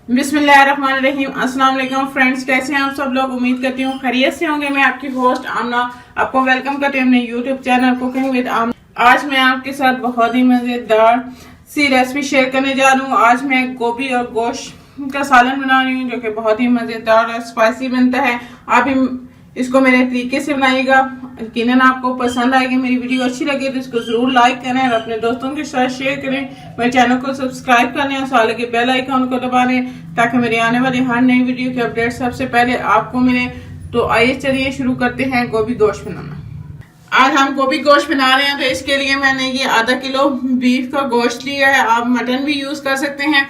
बिस्मिल्लाहिर्रहमानिर्रहीम। अस्सलाम वालेकुम फ्रेंड्स, कैसे हैं आप सब लोग। उम्मीद करती हूँ खैरियत से होंगे। मैं आपकी होस्ट आमना आपको वेलकम करती हूँ अपने यूट्यूब चैनल कुकिंग विद आमना। आज मैं आपके साथ बहुत ही मजेदार सी रेसिपी शेयर करने जा रही हूँ। आज मैं गोभी और गोश्त का सालन बना रही हूँ जो कि बहुत ही मजेदार और स्पाइसी बनता है। आप भी इसको मेरे तरीके से बनाइएगा, यकीनन आपको पसंद आएगी। मेरी वीडियो अच्छी लगे तो इसको जरूर लाइक करें और अपने दोस्तों के साथ शेयर करें। मेरे चैनल को सब्सक्राइब कर लें और साथ लगे बेल आइकन को दबा लें ताकि मेरी आने वाली हर नई वीडियो की अपडेट सबसे पहले आपको मिले। तो आइए चलिए शुरू करते हैं गोभी गोश्त बनाना। आज हम गोभी गोश्त बना रहे हैं तो इसके लिए मैंने ये आधा किलो बीफ का गोश्त लिया है। आप मटन भी यूज कर सकते हैं।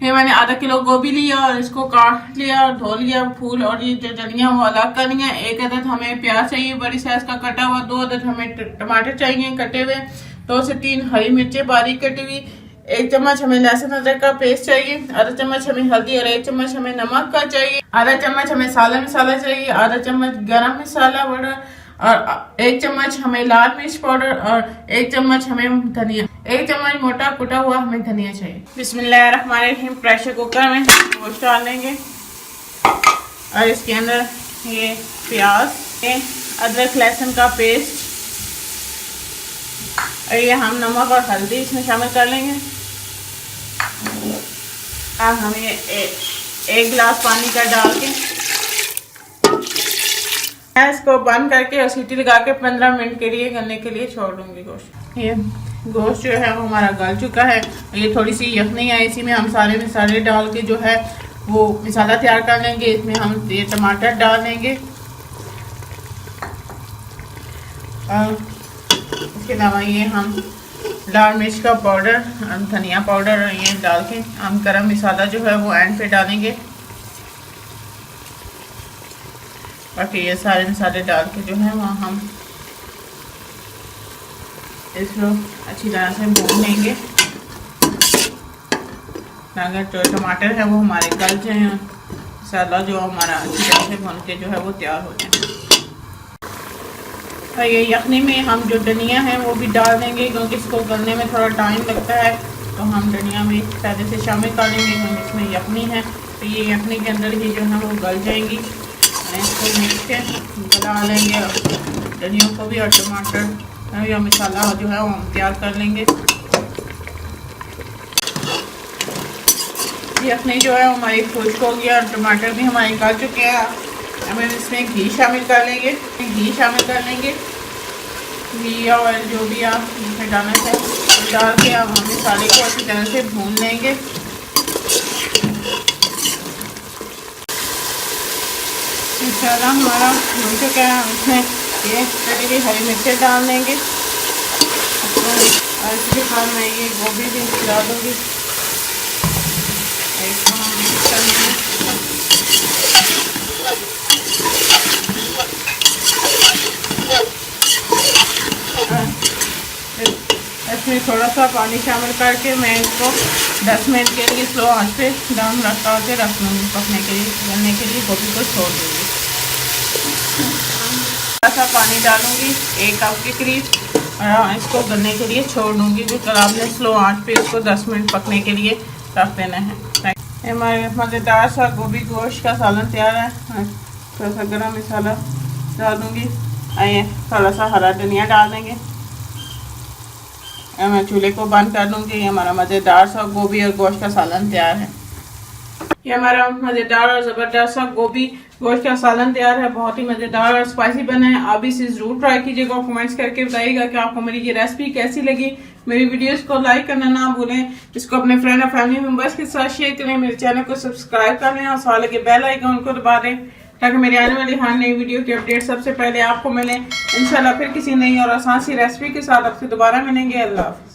ये मैंने आधा किलो गोभी लिया और इसको काट लिया और धो लिया। फूल और ये जो डलियां वो अलग करनी है। एक अदद हमें प्याज चाहिए बड़ी साइज का कटा हुआ। 2 अदद हमें टमाटर चाहिए कटे हुए। 2 से 3 हरी मिर्चें बारीक कटी हुई। 1 चम्मच हमें लहसुन अदरक का पेस्ट चाहिए। आधा चम्मच हमें हल्दी और 1 चम्मच हमें नमक का चाहिए। आधा चम्मच हमें सादा मसाला चाहिए। आधा चम्मच गरम मसाला पाउडर और 1 चम्मच हमें लाल मिर्च पाउडर और 1 चम्मच हमें धनिया, 1 चम्मच मोटा कुटा हुआ हमें धनिया चाहिए। बिस्मिल्लाहिर्रहमानिर्रहीम। प्रेशर कुकर में गोश्त डाल लेंगे और इसके अंदर ये प्याज, अदरक लहसुन का पेस्ट और ये हम नमक और हल्दी इसमें शामिल कर लेंगे। अब हम ये 1 गिलास पानी का डाल के मैं इसको बंद करके और सीटी लगा के 15 मिनट के लिए गलने के लिए छोड़ दूंगी गोश्त। ये गोश्त जो है वो हमारा गल चुका है। ये थोड़ी सी यखनी है, इसी में हम सारे मसाले डाल के जो है वो मसाला तैयार कर लेंगे। इसमें हम ये टमाटर डाल देंगे और इसके अलावा ये हम लाल मिर्च का पाउडर, धनिया पाउडर ये डाल के हम गरम मसाला जो है वो एंड पे डालेंगे। बाकी ये सारे मसाले डाल के जो है वहाँ हम इसको अच्छी तरह से भून लेंगे ताकि जो टमाटर है वो हमारे गल जाए। मसाला जो हमारा अच्छी तरह से भून के जो है वो तैयार हो जाए। और ये यखनी में हम जो धनिया है वो भी डाल देंगे क्योंकि इसको गलने में थोड़ा टाइम लगता है। तो हम धनिया भी पहले से शामिल कर लेंगे क्योंकि इसमें यखनी है। तो ये यखनी के अंदर ही जो है वो गल जाएंगी। इसको मिक्स के गला लेंगे और धनिया को भी और टमाटर या मसाला जो है वो हम तैयार कर लेंगे। यखनी जो है हमारी खुश्क हो गया और टमाटर भी हमारे गल चुके हैं। हमें इसमें घी शामिल कर लेंगे। घी या ऑयल जो भी आप इसमें डालना चाहें डाल के हम मसाले को अच्छी तरह से भून लेंगे। मसाला हमारा भून चुका है। हम इसमें ये कटी हुई हरी मिर्चें डाल देंगे और इसके बाद मैं ये गोभी भी डाल दूँगी। इसको हम मिक्स कर लेंगे। इसमें थोड़ा सा पानी शामिल करके मैं इसको 10 मिनट के लिए स्लो आंच पे डाउन रखा के रख लूँगी पकने के लिए। गलने के लिए गोभी को छोड़ दूँगी। थोड़ा सा पानी डालूँगी 1 कप के करीब और इसको गलने के लिए छोड़ दूँगी। बिल्कुल आपने स्लो आंच पे इसको 10 मिनट पकने के लिए रख देना है। हमारे मज़ेदार सा गोभी गोश्त का सालन तैयार है। थोड़ा सा गरम मसाला डाल दूँगी। आइए थोड़ा सा हरा धनिया डाल देंगे। मैं चूल्हे को बंद कर दूँगी। हमारा मज़ेदार सा गोभी और गोश्त का सालन तैयार है। ये हमारा मज़ेदार और ज़बरदस्त सा गोभी गोश्त का सालन तैयार है। बहुत ही मज़ेदार और स्पाइसी बना है। आप इसे ज़रूर ट्राई कीजिएगा। कमेंट्स करके बताइएगा कि आपको मेरी ये रेसिपी कैसी लगी। मेरी वीडियोस को लाइक करना ना भूलें। इसको अपने फ्रेंड और फैमिली मेम्बर्स के साथ शेयर करें। मेरे चैनल को सब्सक्राइब कर लें और साथ लगे बेल आइकन को दबा दें ताकि मेरी आने वाली हर नई वीडियो की अपडेट सबसे पहले आपको मिले। इंशाल्लाह फिर किसी नई और आसान सी रेसिपी के साथ आपसे दोबारा मिलेंगे। अल्लाह हाफ़िज़।